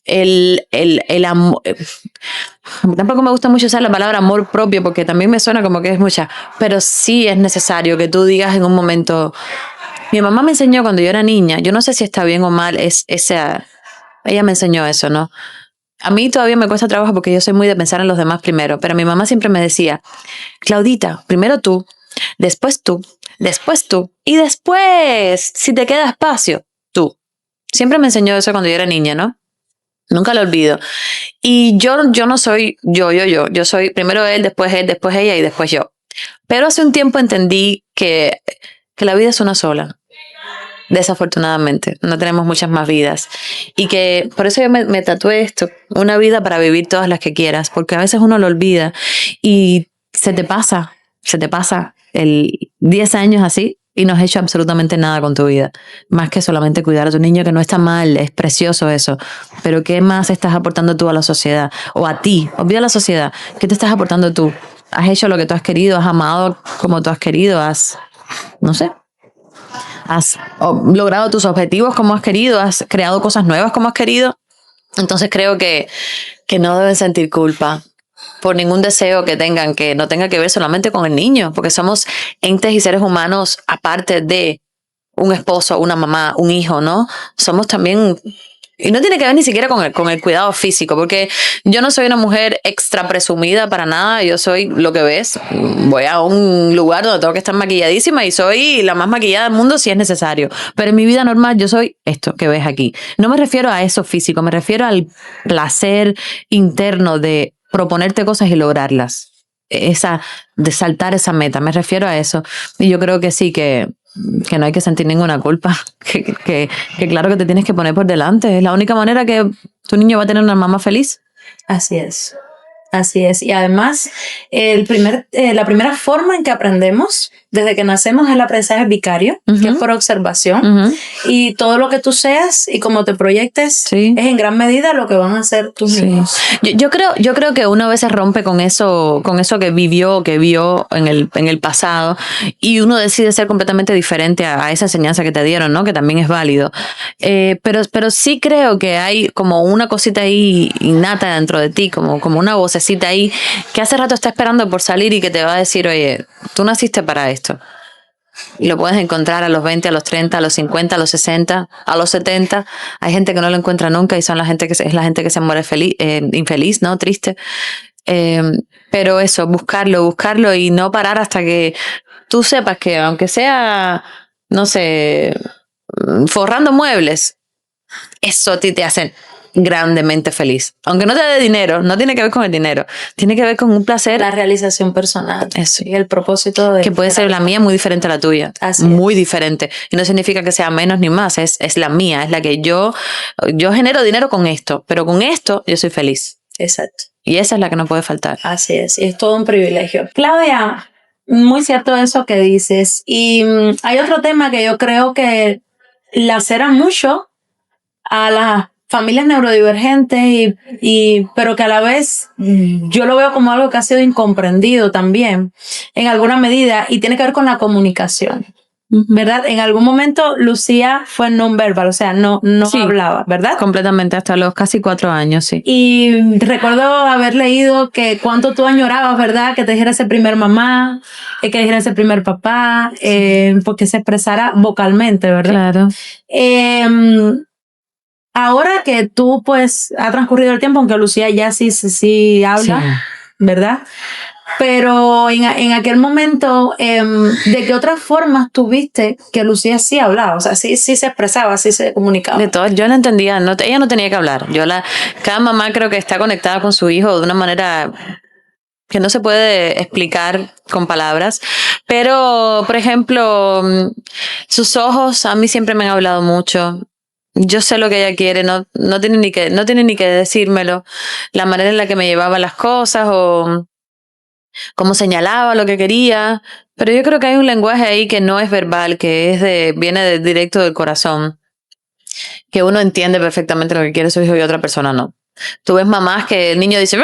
el amor, tampoco me gusta mucho usar la palabra amor propio porque también me suena como que es mucha, pero sí es necesario que tú digas en un momento, Mi mamá me enseñó cuando yo era niña, yo no sé si está bien o mal, ella me enseñó eso, ¿no? A mí todavía me cuesta trabajo porque yo soy muy de pensar en los demás primero, pero mi mamá siempre me decía, Claudita, primero tú, después tú, y después, si te queda espacio, tú. Siempre me enseñó eso cuando yo era niña, ¿no? Nunca lo olvido. Y yo no soy yo soy primero él, después ella y después yo. Pero hace un tiempo entendí que la vida es una sola. Desafortunadamente, no tenemos muchas más vidas. Y que por eso yo me tatué esto, una vida para vivir todas las que quieras, porque a veces uno lo olvida y se te pasa el 10 años así y no has hecho absolutamente nada con tu vida, más que solamente cuidar a tu niño, que no está mal, es precioso eso, pero ¿qué más estás aportando tú a la sociedad? O a ti, olvida la sociedad, ¿qué te estás aportando tú? ¿Has hecho lo que tú has querido? ¿Has amado como tú has querido? No sé, has logrado tus objetivos como has querido, has creado cosas nuevas como has querido. Entonces creo que no deben sentir culpa por ningún deseo que tengan, que no tenga que ver solamente con el niño, porque somos entes y seres humanos aparte de un esposo, una mamá, un hijo, ¿no? Somos también, y no tiene que ver ni siquiera con el cuidado físico, porque yo no soy una mujer extra presumida para nada, yo soy lo que ves, voy a un lugar donde tengo que estar maquilladísima y soy la más maquillada del mundo si es necesario, pero en mi vida normal yo soy esto que ves aquí. No me refiero a eso físico, me refiero al placer interno de proponerte cosas y lograrlas, de saltar esa meta, me refiero a eso. Y yo creo que sí, que no hay que sentir ninguna culpa, que claro que te tienes que poner por delante, es la única manera que tu niño va a tener una mamá feliz. Así es. Así es. Y además, la primera forma en que aprendemos desde que nacemos es el aprendizaje vicario, que es por observación. Y todo lo que tú seas y cómo te proyectes es en gran medida lo que van a hacer tus niños. Yo creo que uno a veces rompe con eso que vio en el pasado, y uno decide ser completamente diferente a esa enseñanza que te dieron, ¿no? Que también es válido. Pero sí creo que hay como una cosita ahí innata dentro de ti, como una vocecita ahí que hace rato está esperando por salir y que te va a decir, oye, tú naciste para esto. Y lo puedes encontrar a los 20, a los 30, a los 50, a los 60, a los 70. Hay gente que no lo encuentra nunca y es la gente que se muere infeliz, ¿no? Triste. Pero eso, buscarlo y no parar hasta que tú sepas que aunque sea, no sé, forrando muebles, eso a ti te hace grandemente feliz. Aunque no te dé dinero, no tiene que ver con el dinero, tiene que ver con un placer. La realización personal. Eso. Y el propósito de... Que puede ser la mía muy diferente a la tuya. Así muy es. diferente. Y no significa que sea menos ni más, es la mía, es la que yo genero dinero con esto, pero con esto yo soy feliz. Exacto. Y esa es la que no puede faltar. Así es, y es todo un privilegio. Claudia, muy cierto eso que dices. Y hay otro tema que yo creo que lacera mucho a las familias neurodivergentes, pero que a la vez yo lo veo como algo que ha sido incomprendido también en alguna medida, y tiene que ver con la comunicación. ¿Verdad? En algún momento Lucía fue non-verbal, o sea, no Sí, hablaba, ¿verdad? Completamente, hasta los casi 4 años, sí. Y recuerdo haber leído que cuánto tú añorabas, ¿verdad? Que te dijera ese primer mamá, que dijera ese primer papá, porque se expresara vocalmente, ¿verdad? Claro. Ahora que tú, pues, ha transcurrido el tiempo, aunque Lucía ya sí habla, ¿verdad? Pero en aquel momento, ¿de qué otras formas tuviste que Lucía sí hablaba? O sea, sí se expresaba, sí se comunicaba. De todo, yo la entendía, ella no tenía que hablar. Cada mamá creo que está conectada con su hijo de una manera que no se puede explicar con palabras. Pero, por ejemplo, sus ojos a mí siempre me han hablado mucho. Yo sé lo que ella quiere, no tiene ni que decírmelo. La manera en la que me llevaba las cosas o cómo señalaba lo que quería. Pero yo creo que hay un lenguaje ahí que no es verbal, que viene directo del corazón. Que uno entiende perfectamente lo que quiere su hijo y otra persona no. Tú ves mamás que el niño dice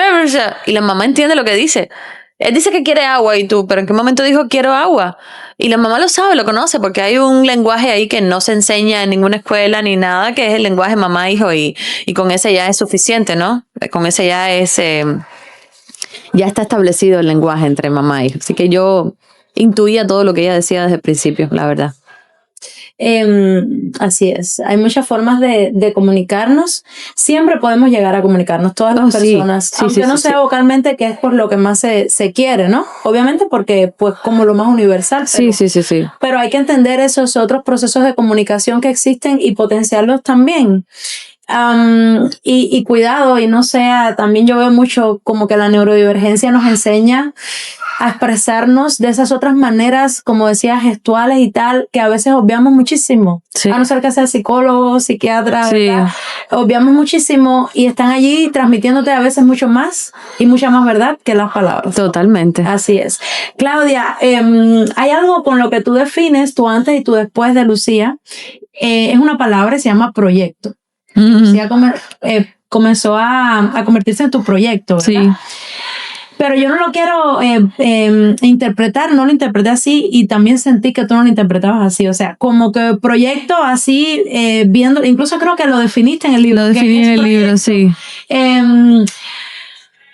y la mamá entiende lo que dice. Él dice que quiere agua y tú, ¿pero en qué momento dijo quiero agua? Y la mamá lo sabe, lo conoce, porque hay un lenguaje ahí que no se enseña en ninguna escuela ni nada, que es el lenguaje mamá-hijo, y con ese ya es suficiente, ¿no? Con ese ya ya está establecido el lenguaje entre mamá e hijo. Así que yo intuía todo lo que ella decía desde el principio, la verdad. Así es. Hay muchas formas de comunicarnos. Siempre podemos llegar a comunicarnos, todas las personas. Sí, aunque no sea vocalmente, que es por lo que más se quiere, ¿no? Obviamente porque, pues, como lo más universal. Pero, sí. Pero hay que entender esos otros procesos de comunicación que existen y potenciarlos también. Y cuidado, y no sea, también yo veo mucho como que la neurodivergencia nos enseña a expresarnos de esas otras maneras, como decía, gestuales y tal, que a veces obviamos muchísimo. Sí. A no ser que sea psicólogo, psiquiatra, Sí. ¿verdad? Obviamos muchísimo y están allí transmitiéndote a veces mucho más y mucha más verdad que las palabras. Totalmente. Así es. Claudia, hay algo con lo que tú defines, tu antes y tu después de Lucía. Es una palabra, se llama proyecto. Lucía comenzó a convertirse en tu proyecto, ¿verdad? Sí. Pero yo no lo quiero interpretar, no lo interpreté así y también sentí que tú no lo interpretabas así. O sea, como que proyecto así, viendo, incluso creo que lo definiste en el libro. Lo definí en el libro, sí.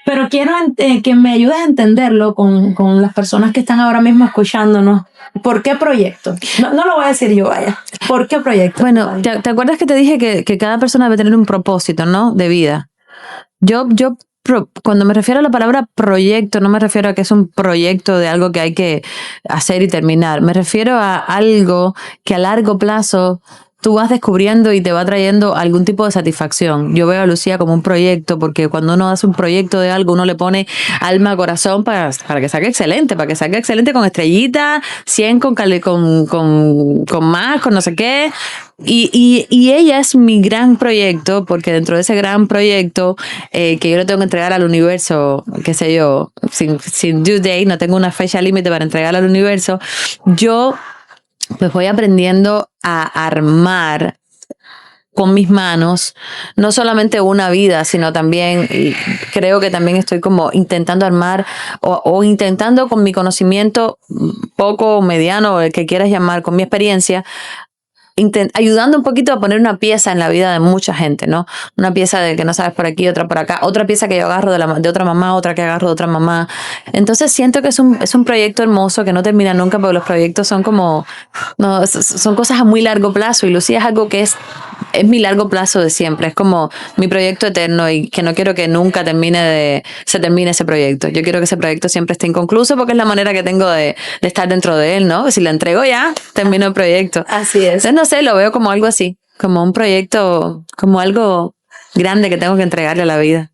Pero quiero que me ayudes a entenderlo con las personas que están ahora mismo escuchándonos. ¿Por qué proyecto? No lo voy a decir yo, vaya. ¿Por qué proyecto? Bueno, ¿te acuerdas que te dije que cada persona debe tener un propósito, ¿no? De vida. Cuando me refiero a la palabra proyecto, no me refiero a que es un proyecto de algo que hay que hacer y terminar. Me refiero a algo que a largo plazo tú vas descubriendo y te va trayendo algún tipo de satisfacción. Yo veo a Lucía como un proyecto, porque cuando uno hace un proyecto de algo, uno le pone alma, corazón para que salga excelente con estrellita, 100 con más, con no sé qué. Y ella es mi gran proyecto, porque dentro de ese gran proyecto que yo le tengo que entregar al universo, qué sé yo, sin due date, no tengo una fecha límite para entregar al universo, yo pues voy aprendiendo a armar con mis manos, no solamente una vida, sino también, y creo que también estoy como intentando armar o intentando con mi conocimiento poco o mediano, el que quieras llamar, con mi experiencia, ayudando un poquito a poner una pieza en la vida de mucha gente, ¿no? Una pieza de que no sabes por aquí, otra por acá, otra pieza que yo agarro de otra mamá, otra que agarro de otra mamá. Entonces siento que es un proyecto hermoso que no termina nunca, porque los proyectos son como, no, son cosas a muy largo plazo, y Lucía es algo que es mi largo plazo de siempre, es como mi proyecto eterno, y que no quiero que nunca se termine ese proyecto. Yo quiero que ese proyecto siempre esté inconcluso, porque es la manera que tengo de estar dentro de él, ¿no? Si lo entrego ya, termino el proyecto. Así es. Entonces, no sé, lo veo como algo así, como un proyecto, como algo grande que tengo que entregarle a la vida.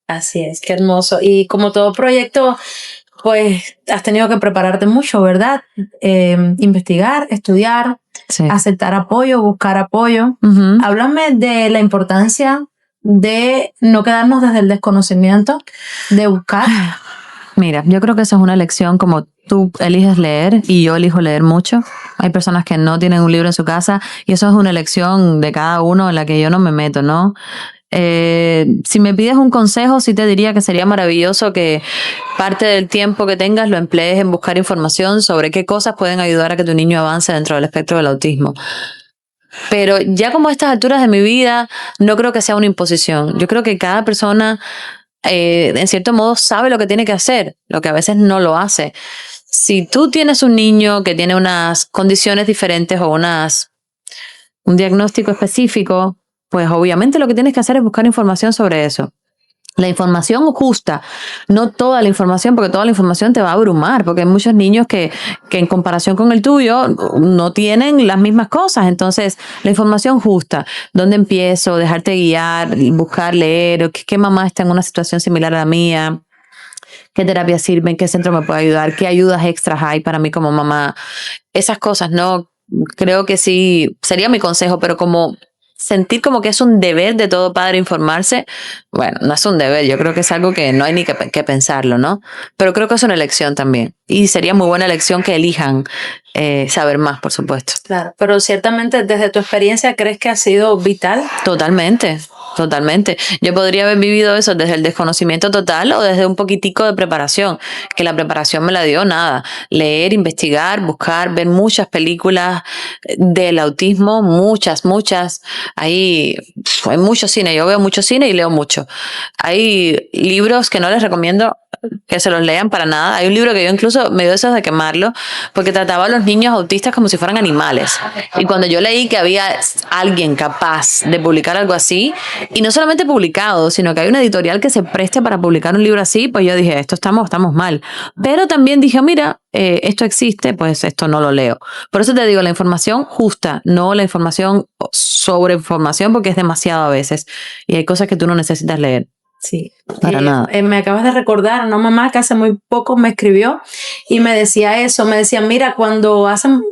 Así es, qué hermoso. Y como todo proyecto, pues has tenido que prepararte mucho, ¿verdad? Investigar, estudiar, Sí. aceptar apoyo, buscar apoyo. Uh-huh. Háblame de la importancia de no quedarnos desde el desconocimiento, de buscar. Mira, yo creo que eso es una lección, como tú eliges leer y yo elijo leer mucho. Hay personas que no tienen un libro en su casa, y eso es una elección de cada uno en la que yo no me meto, ¿no? Si me pides un consejo, sí te diría que sería maravilloso que parte del tiempo que tengas lo emplees en buscar información sobre qué cosas pueden ayudar a que tu niño avance dentro del espectro del autismo. Pero ya como a estas alturas de mi vida, no creo que sea una imposición. Yo creo que cada persona, en cierto modo, sabe lo que tiene que hacer, lo que a veces no lo hace. Si tú tienes un niño que tiene unas condiciones diferentes o un diagnóstico específico, pues obviamente lo que tienes que hacer es buscar información sobre eso. La información justa, no toda la información, porque toda la información te va a abrumar, porque hay muchos niños que en comparación con el tuyo no tienen las mismas cosas. Entonces, la información justa, ¿dónde empiezo? Dejarte guiar, buscar, leer, qué mamá está en una situación similar a la mía, qué terapia sirve, qué centro me puede ayudar, qué ayudas extras hay para mí como mamá. Esas cosas, ¿no? Creo que sí, sería mi consejo, pero como sentir como que es un deber de todo padre informarse, bueno, no es un deber, yo creo que es algo que no hay ni que pensarlo, ¿no? Pero creo que es una elección también, y sería muy buena elección que elijan saber más, por supuesto. Claro, pero ciertamente desde tu experiencia, ¿crees que ha sido vital? Totalmente. Yo podría haber vivido eso desde el desconocimiento total o desde un poquitico de preparación, que la preparación me la dio nada. Leer, investigar, buscar, ver muchas películas del autismo, muchas. Hay mucho cine, yo veo mucho cine y leo mucho. Hay libros que no les recomiendo que se los lean para nada. Hay un libro que yo incluso me dio deseos de quemarlo porque trataba a los niños autistas como si fueran animales. Y cuando yo leí que había alguien capaz de publicar algo así, y no solamente publicado, sino que hay una editorial que se preste para publicar un libro así, pues yo dije, estamos mal. Pero también dije, mira, esto existe, pues esto no lo leo. Por eso te digo, la información justa, no la información sobre información, porque es demasiado a veces. Y hay cosas que tú no necesitas leer. Sí, para nada. Me acabas de recordar, una mamá que hace muy poco me escribió y me decía eso, me decía, mira, cuando hacen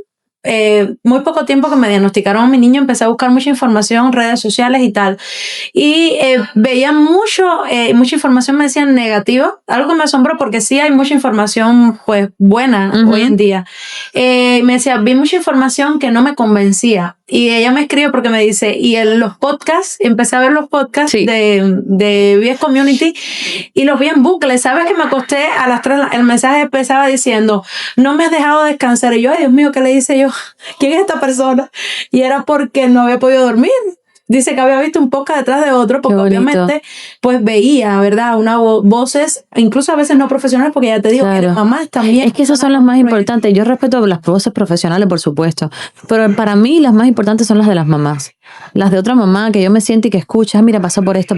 muy poco tiempo que me diagnosticaron a mi niño, empecé a buscar mucha información en redes sociales y tal, y veía mucha información, me decían negativa, algo que me asombró porque sí hay mucha información pues buena hoy en día. Me decía, vi mucha información que no me convencía. Y ella me escribe porque me dice, y en los podcasts, empecé a ver los podcasts de VS Community y los vi en bucle. ¿Sabes que me acosté a las 3? El mensaje empezaba diciendo, no me has dejado descansar. Y yo, ay Dios mío, ¿qué le hice yo? ¿Quién es esta persona? Y era porque no había podido dormir. Dice que había visto un podcast detrás de otro, porque obviamente pues veía, ¿verdad? Voces, incluso a veces no profesionales, porque ya te digo, que las mamás también. Es que esas son las más importantes. Yo respeto las voces profesionales, por supuesto, pero para mí las más importantes son las de las mamás. Las de otra mamá que yo me siento y que escucha, mira, pasó por esto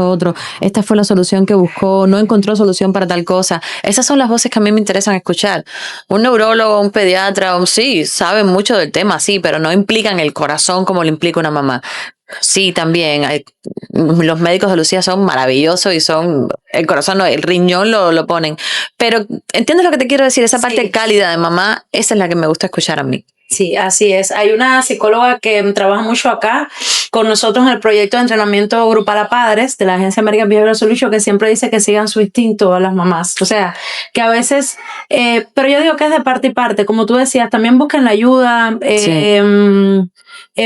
otro, esta fue la solución que buscó, no encontró solución para tal cosa. Esas son las voces que a mí me interesan escuchar. Un neurólogo, un pediatra, sí, saben mucho del tema, sí, pero no implican el corazón como lo implica una mamá. Sí, también. Los médicos de Lucía son maravillosos y son, el corazón, el riñón lo ponen. Pero, ¿entiendes lo que te quiero decir? Esa parte cálida de mamá, esa es la que me gusta escuchar a mí. Sí, así es. Hay una psicóloga que trabaja mucho acá con nosotros en el proyecto de entrenamiento grupal a padres de la agencia American Behavioral Solutions, que siempre dice que sigan su instinto a las mamás. O sea, que a veces, pero yo digo que es de parte y parte. Como tú decías, también busquen la ayuda,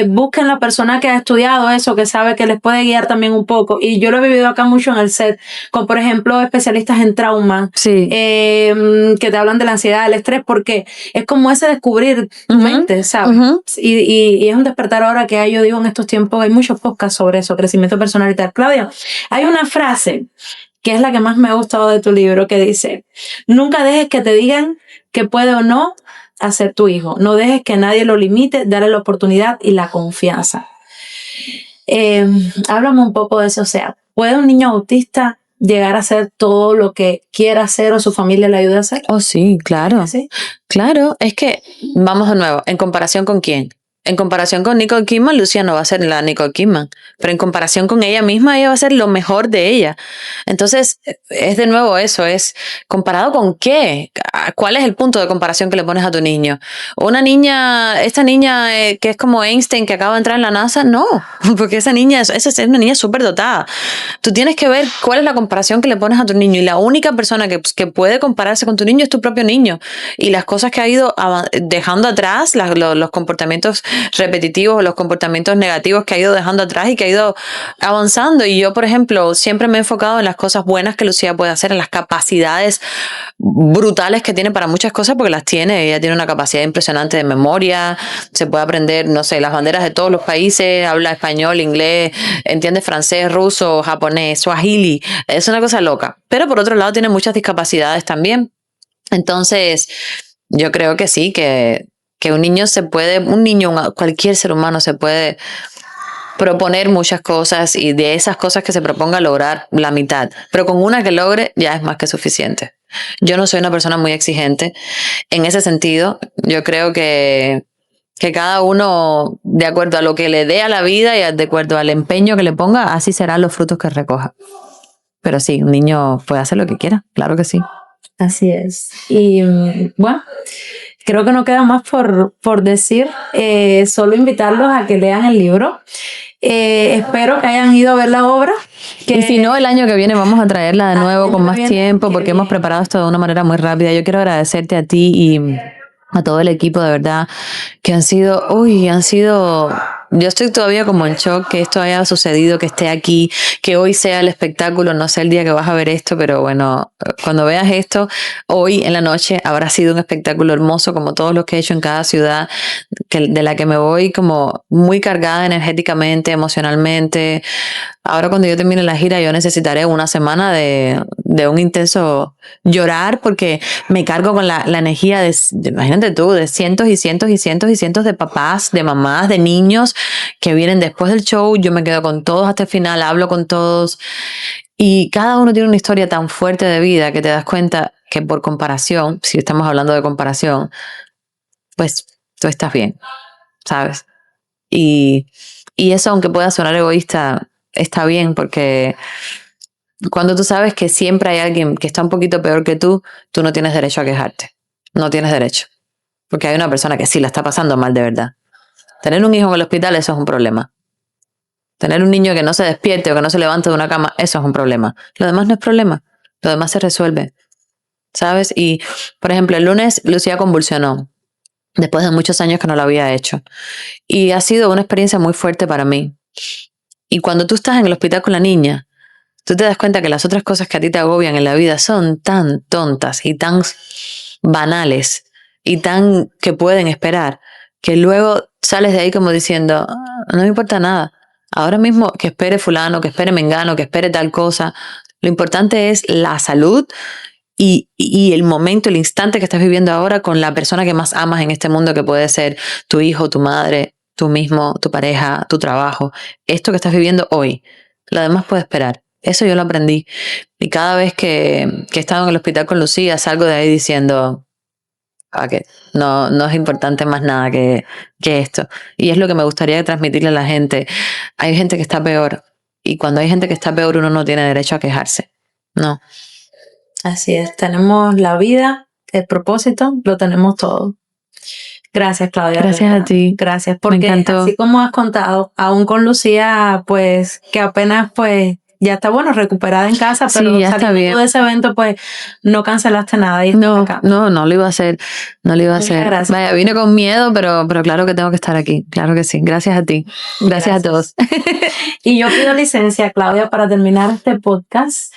busquen la persona que ha estudiado eso, que sabe que les puede guiar también un poco. Y yo lo he vivido acá mucho en el set, con por ejemplo especialistas en trauma, que te hablan de la ansiedad, del estrés, porque es como ese descubrir tu mente, ¿sabes? Y es un despertar ahora que hay, yo digo, en estos tiempos hay muchos podcasts sobre eso, crecimiento personal y tal. Claudia, hay una frase que es la que más me ha gustado de tu libro, que dice, nunca dejes que te digan que puede o no hacer tu hijo. No dejes que nadie lo limite, dale la oportunidad y la confianza. Háblame un poco de eso. O sea, ¿puede un niño autista llegar a hacer todo lo que quiera hacer o su familia le ayude a hacer? Oh, sí, claro. ¿Sí? Claro, es que, vamos de nuevo, ¿en comparación con quién? En comparación con Nicole Kidman, Lucía no va a ser la Nicole Kidman, pero en comparación con ella misma, ella va a ser lo mejor de ella. Entonces, es de nuevo eso, es ¿comparado con qué? ¿Cuál es el punto de comparación que le pones a tu niño? Una niña, esta niña que es como Einstein, que acaba de entrar en la NASA, no, porque esa es una niña súper dotada. Tú tienes que ver cuál es la comparación que le pones a tu niño, y la única persona que puede compararse con tu niño es tu propio niño, y las cosas que ha ido dejando atrás, los comportamientos repetitivos, los comportamientos negativos que ha ido dejando atrás y que ha ido avanzando. Y yo, por ejemplo, siempre me he enfocado en las cosas buenas que Lucía puede hacer, en las capacidades brutales que tiene para muchas cosas, porque las tiene. Ella tiene una capacidad impresionante de memoria, se puede aprender, no sé, las banderas de todos los países, habla español, inglés, entiende francés, ruso, japonés, swahili, es una cosa loca. Pero por otro lado tiene muchas discapacidades también. Entonces, yo creo que sí, que un niño cualquier ser humano se puede proponer muchas cosas, y de esas cosas que se proponga lograr la mitad, pero con una que logre ya es más que suficiente. Yo no soy una persona muy exigente en ese sentido. Yo creo que cada uno, de acuerdo a lo que le dé a la vida y de acuerdo al empeño que le ponga, así serán los frutos que recoja. Pero sí, un niño puede hacer lo que quiera, claro que sí. Así es. Y bueno, creo que no queda más por decir, solo invitarlos a que lean el libro. Espero que hayan ido a ver la obra. Y si no, el año que viene vamos a traerla de nuevo con más tiempo, porque hemos preparado esto de una manera muy rápida. Yo quiero agradecerte a ti y a todo el equipo, de verdad, que han sido Yo estoy todavía como en shock que esto haya sucedido, que esté aquí, que hoy sea el espectáculo, no sé el día que vas a ver esto, pero bueno, cuando veas esto, hoy en la noche habrá sido un espectáculo hermoso como todos los que he hecho en cada ciudad, de la que me voy como muy cargada energéticamente, emocionalmente. Ahora cuando yo termine la gira yo necesitaré una semana de un intenso llorar porque me cargo con la energía imagínate tú, de cientos y cientos y cientos y cientos de papás, de mamás, de niños que vienen después del show. Yo me quedo con todos hasta el final, hablo con todos y cada uno tiene una historia tan fuerte de vida que te das cuenta que por comparación, si estamos hablando de comparación, pues tú estás bien, ¿sabes? Y eso, aunque pueda sonar egoísta, está bien porque cuando tú sabes que siempre hay alguien que está un poquito peor que tú no tienes derecho a quejarte. No tienes derecho. Porque hay una persona que sí la está pasando mal de verdad. Tener un hijo en el hospital, eso es un problema. Tener un niño que no se despierte o que no se levante de una cama, eso es un problema. Lo demás no es problema. Lo demás se resuelve. ¿Sabes? Y, por ejemplo, el lunes Lucía convulsionó. Después de muchos años que no lo había hecho. Y ha sido una experiencia muy fuerte para mí. Y cuando tú estás en el hospital con la niña, tú te das cuenta que las otras cosas que a ti te agobian en la vida son tan tontas y tan banales y tan que pueden esperar, que luego sales de ahí como diciendo, no me importa nada. Ahora mismo que espere fulano, que espere mengano, que espere tal cosa. Lo importante es la salud y el momento, el instante que estás viviendo ahora con la persona que más amas en este mundo, que puede ser tu hijo, tu madre, tú mismo, tu pareja, tu trabajo. Esto que estás viviendo hoy. Lo demás puede esperar. Eso yo lo aprendí. Y cada vez que he estado en el hospital con Lucía, salgo de ahí diciendo, que no es importante más nada que esto. Y es lo que me gustaría transmitirle a la gente. Hay gente que está peor. Y cuando hay gente que está peor, uno no tiene derecho a quejarse. No. Así es. Tenemos la vida, el propósito, lo tenemos todo. Gracias, Claudia. Gracias a ti. Gracias, porque me encantó. Así como has contado, aún con Lucía, pues, que apenas, pues, ya está, bueno, recuperada en casa, pero sí, ya está bien. De ese evento, pues, no cancelaste nada. Y no lo iba a hacer. No lo iba a hacer. Gracias. Vaya, vine con miedo, pero claro que tengo que estar aquí. Claro que sí. Gracias a ti. Gracias. A todos. Y yo pido licencia, Claudia, para terminar este podcast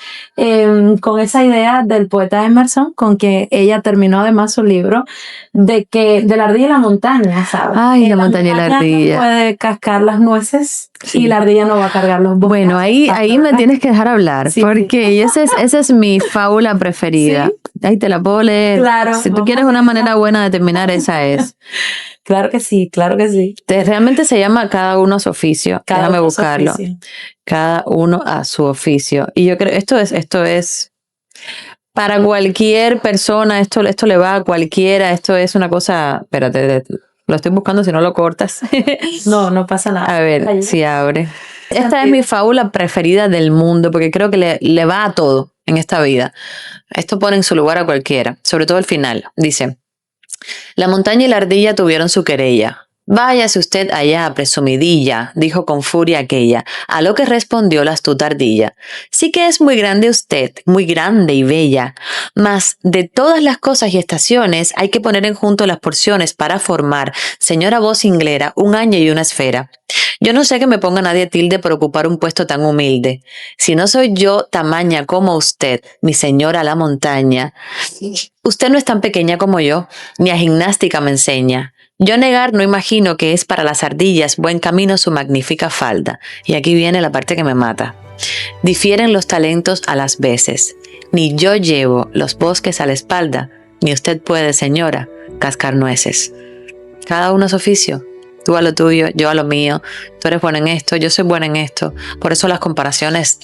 con esa idea del poeta Emerson, con que ella terminó además su libro, de la ardilla y la montaña, ¿sabes? Ay, la montaña y la ardilla. No puede cascar las nueces y la ardilla no va a cargar los bosques. Bueno, ahí me tienes que dejar hablar, sí, porque esa es mi fábula preferida. ¿Sí? Ahí te la puedo leer. Claro. Si tú quieres una manera buena de terminar, esa es. Claro que sí, claro que sí. Realmente se llama Cada uno a su oficio. Déjame buscarlo. Cada uno a su oficio. Y yo creo, esto es para cualquier persona, esto le va a cualquiera, esto es una cosa, espérate, lo estoy buscando si no lo cortas. No pasa nada. A ver, si abre. Esta es mi fábula preferida del mundo, porque creo que le va a todo en esta vida. Esto pone en su lugar a cualquiera, sobre todo el final. Dice: la montaña y la ardilla tuvieron su querella. Váyase usted allá, presumidilla, dijo con furia aquella, a lo que respondió la astuta ardilla. Sí que es muy grande usted, muy grande y bella, mas de todas las cosas y estaciones hay que poner en junto las porciones para formar, señora voz inglera, un año y una esfera. Yo no sé que me ponga nadie tilde por ocupar un puesto tan humilde. Si no soy yo tamaña como usted, mi señora la montaña, usted no es tan pequeña como yo, ni a gimnástica me enseña. Yo negar no imagino que es para las ardillas buen camino su magnífica falda. Y aquí viene la parte que me mata. Difieren los talentos a las veces. Ni yo llevo los bosques a la espalda, ni usted puede, señora, cascar nueces. Cada uno a su oficio. Tú a lo tuyo, yo a lo mío. Tú eres buena en esto, yo soy buena en esto. Por eso las comparaciones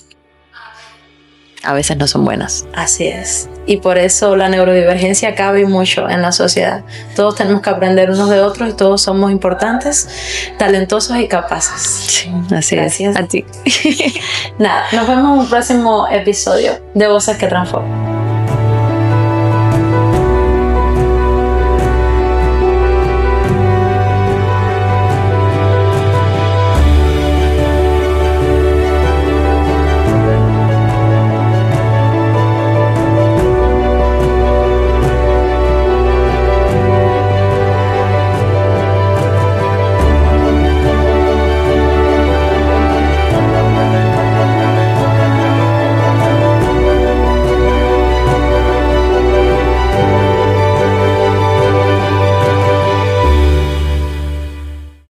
a veces no son buenas. Así es. Y por eso la neurodivergencia cabe mucho en la sociedad. Todos tenemos que aprender unos de otros y todos somos importantes, talentosos y capaces. Sí, así Gracias. es. A ti. Nada, nos vemos en un próximo episodio de Voces que Transforman.